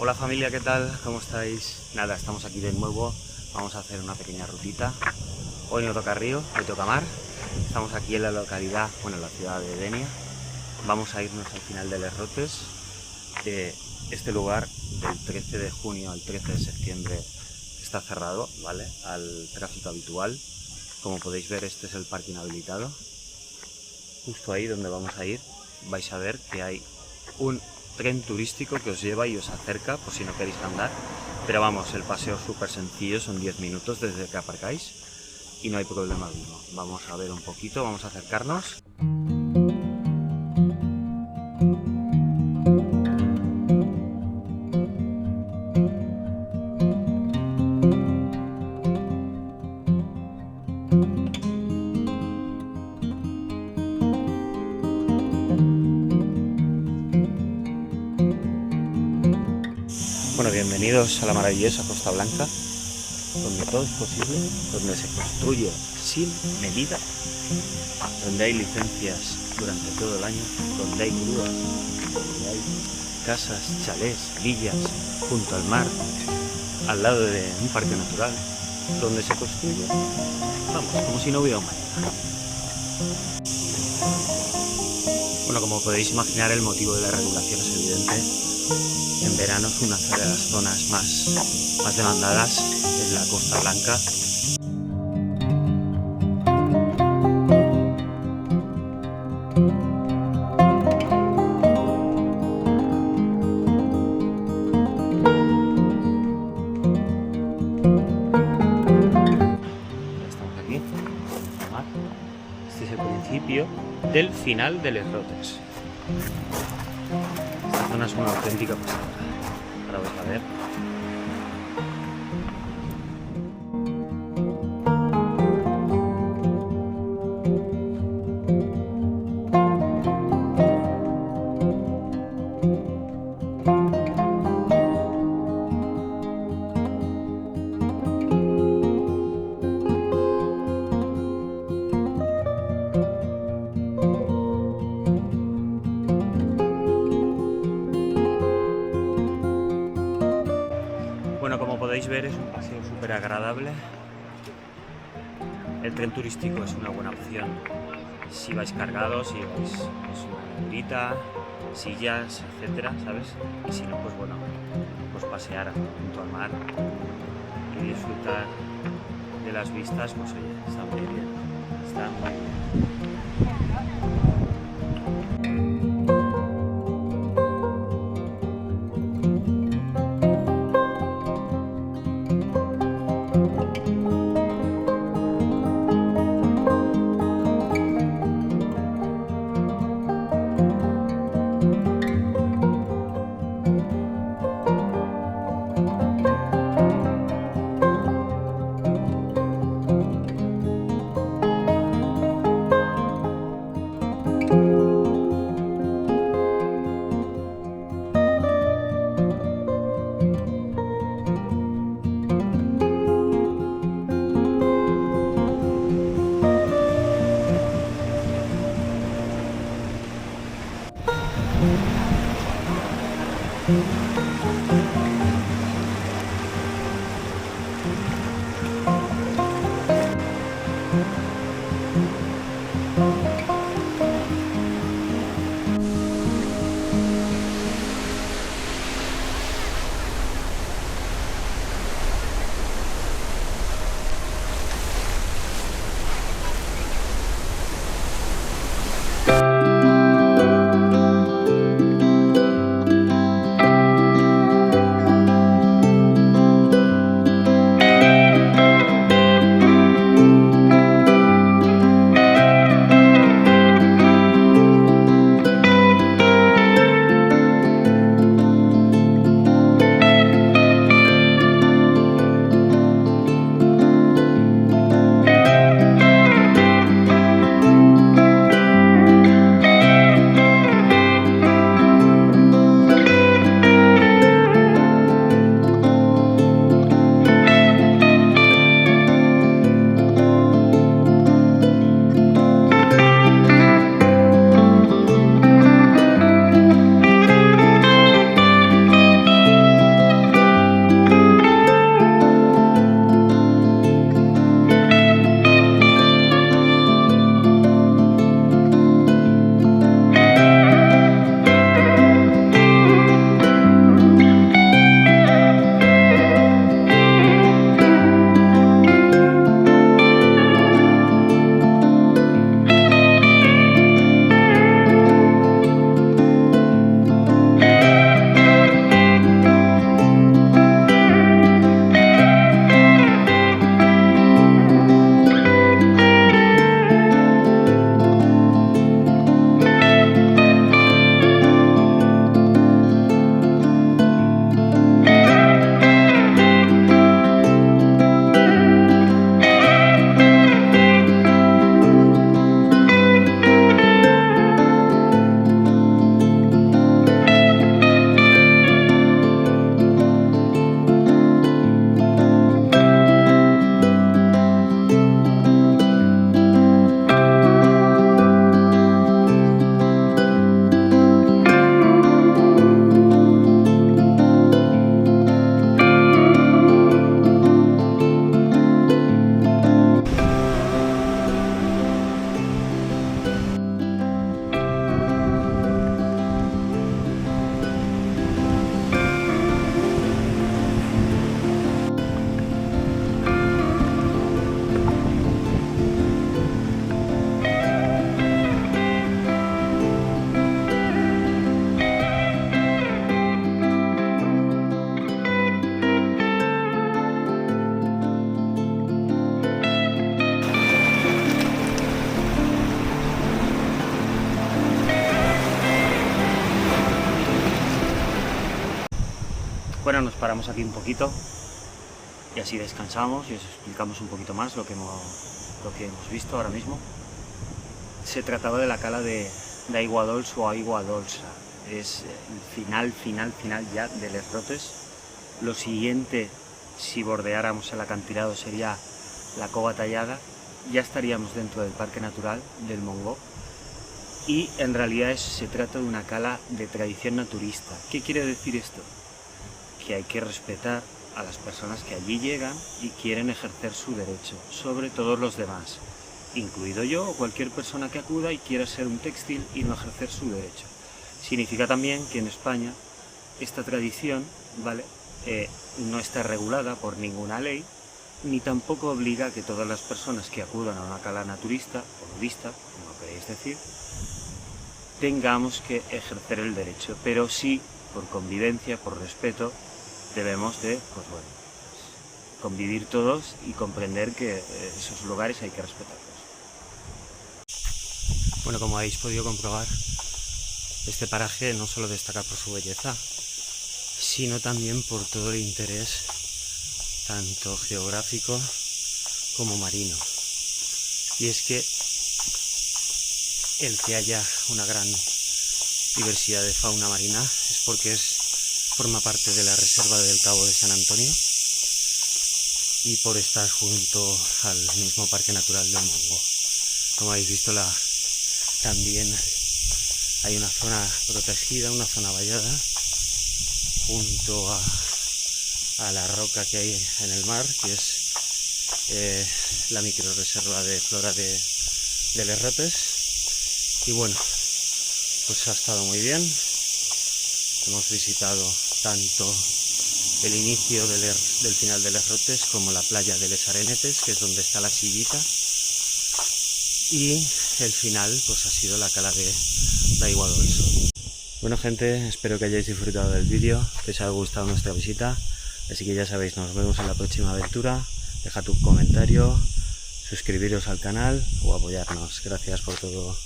Hola familia, ¿qué tal? ¿Cómo estáis? Nada, estamos aquí de nuevo, vamos a hacer una pequeña rutita. Hoy no toca río, hoy toca mar. Estamos aquí en la localidad, bueno, en la ciudad de Denia. Vamos a irnos al final de Les Rotes. Este lugar, del 13 de junio al 13 de septiembre, está cerrado, ¿vale? Al tráfico habitual. Como podéis ver, este es el parking habilitado. Justo ahí donde vamos a ir, vais a ver que hay un tren turístico que os lleva y os acerca por si no queréis andar, pero vamos, el paseo es súper sencillo, son 10 minutos desde que aparcáis y no hay problema alguno. Vamos a ver un poquito, vamos a acercarnos. Bueno, bienvenidos a la maravillosa Costa Blanca, donde todo es posible, donde se construye sin medida, donde hay licencias durante todo el año, donde hay grúas, donde hay casas, chalés, villas, junto al mar, al lado de un parque natural, donde se construye, vamos, como si no hubiera un mañana. Bueno, como podéis imaginar, el motivo de la regulación es evidente. En verano es una de las zonas más demandadas, es la Costa Blanca. Estamos aquí, el mar. Este es el principio del final de Les Rotes. Esta zona es una auténtica pasada. Ahora vais a ver. Bueno, como podéis ver, es un paseo súper agradable. El tren turístico es una buena opción si vais cargados, si vais pues, una negrita, sillas, etcétera, ¿sabes? Y si no, pues bueno, pues pasear junto al mar y disfrutar de las vistas, pues oye, está muy bien, está muy bien. Bueno, nos paramos aquí un poquito y así descansamos y os explicamos un poquito más lo que hemos visto ahora mismo. Se trataba de la cala de Aigua Dolça o Aigua Dolça. Es el final ya de Les Rotes. Lo siguiente, si bordeáramos el acantilado, sería la Cova Tallada. Ya estaríamos dentro del Parque Natural del Montgó. Y en realidad se trata de una cala de tradición naturista. ¿Qué quiere decir esto? Que hay que respetar a las personas que allí llegan y quieren ejercer su derecho sobre todos los demás, incluido yo o cualquier persona que acuda y quiera ser un textil y no ejercer su derecho. Significa también que en España esta tradición, ¿vale?, no está regulada por ninguna ley, ni tampoco obliga a que todas las personas que acudan a una cala naturista o nudista, como queréis decir, tengamos que ejercer el derecho, pero sí, por convivencia, por respeto, debemos de, convivir todos y comprender que esos lugares hay que respetarlos. Bueno, como habéis podido comprobar, este paraje no solo destaca por su belleza, sino también por todo el interés, tanto geográfico como marino. Y es que el que haya una gran diversidad de fauna marina es porque forma parte de la reserva del Cabo de San Antonio y por estar junto al mismo Parque Natural del Montgó. Como habéis visto, también hay una zona protegida, una zona vallada, junto a la roca que hay en el mar, que es la microrreserva de flora de Les Rotes. Y bueno, pues ha estado muy bien. Hemos visitado tanto el inicio del final de Les Rotes como la playa de Les Arenetes, que es donde está la sillita, y el final pues ha sido la cala de Aigua Dolça. Bueno, gente, espero que hayáis disfrutado del vídeo, que os haya gustado nuestra visita, así que ya sabéis, nos vemos en la próxima aventura. Dejad tu comentario, suscribiros al canal o apoyarnos. Gracias por todo.